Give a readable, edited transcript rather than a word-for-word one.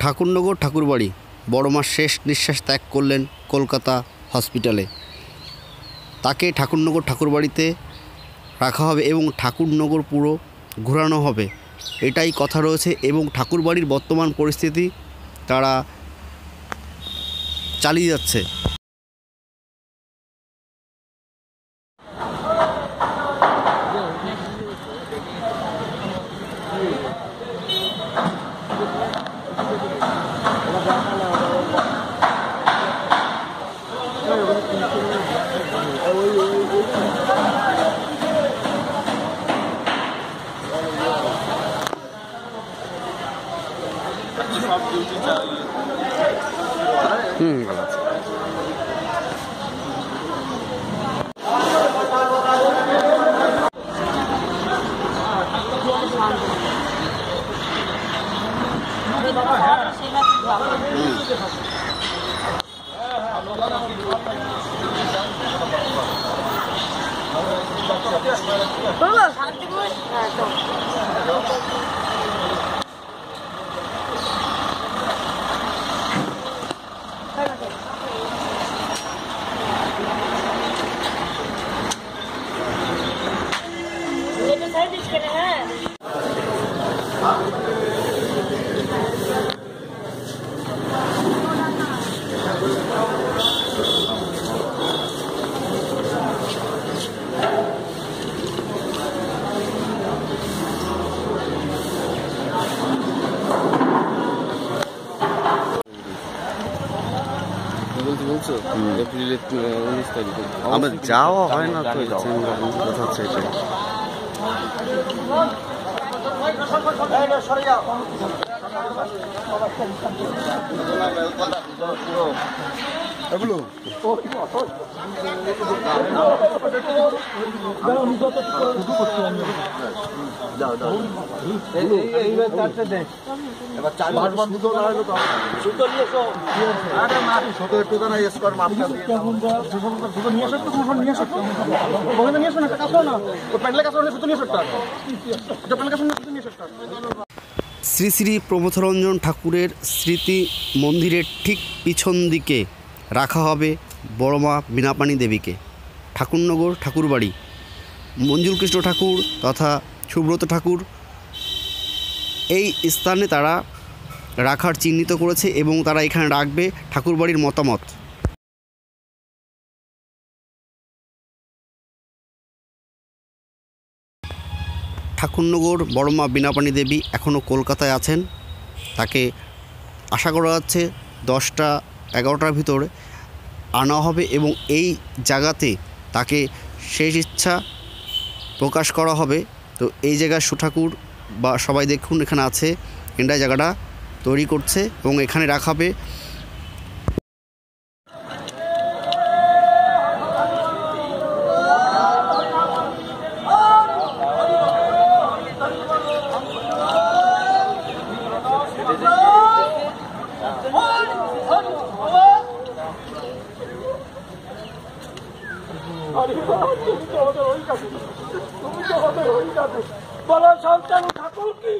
ঠাকুরনগর ঠাকুরবাড়ি বড় মা শেষ নিঃশ্বাস ত্যাগ করলেন কলকাতা হসপিটালে। তাকে ঠাকুরনগর ঠাকুরবাড়িতে রাখা হবে এবং ঠাকুরনগর পুরো ঘোরানো হবে, এটাই কথা রয়েছে। এবং ঠাকুরবাড়ির বর্তমান পরিস্থিতি তারা চালিয়ে যাচ্ছে। এপ্রিলের 19 তারিখে আমার যাওয়া হয় না তো, কথা হচ্ছে এটাই। শ্রী শ্রী প্রমথরঞ্জন ঠাকুরের স্মৃতি মন্দিরের ঠিক পিছন দিকে রাখা হবে বড় মা বীণাপাণি দেবীকে। ঠাকুরনগর ঠাকুরবাড়ি মঞ্জুল কৃষ্ণ ঠাকুর তথা সুব্রত ঠাকুর এই স্থানে তারা রাখার চিহ্নিত করেছে এবং তারা এখানে রাখবে ঠাকুরবাড়ির মতামত। ঠাকুরনগর বড় মা বীণাপাণি দেবী এখনও কলকাতায় আছেন। তাকে আশা করা যাচ্ছে 10টা-11টার ভিতরে আনা হবে এবং এই জায়গাতে তাকে শেষ ইচ্ছা প্রকাশ করা হবে। তো এই জায়গায় সুঠাকুর বা সবাই দেখুন এখানে আছে, এন্ডায় জায়গাটা তৈরি করছে এবং এখানে রাখা হবে। বলো সন্তান ঠাকুর কি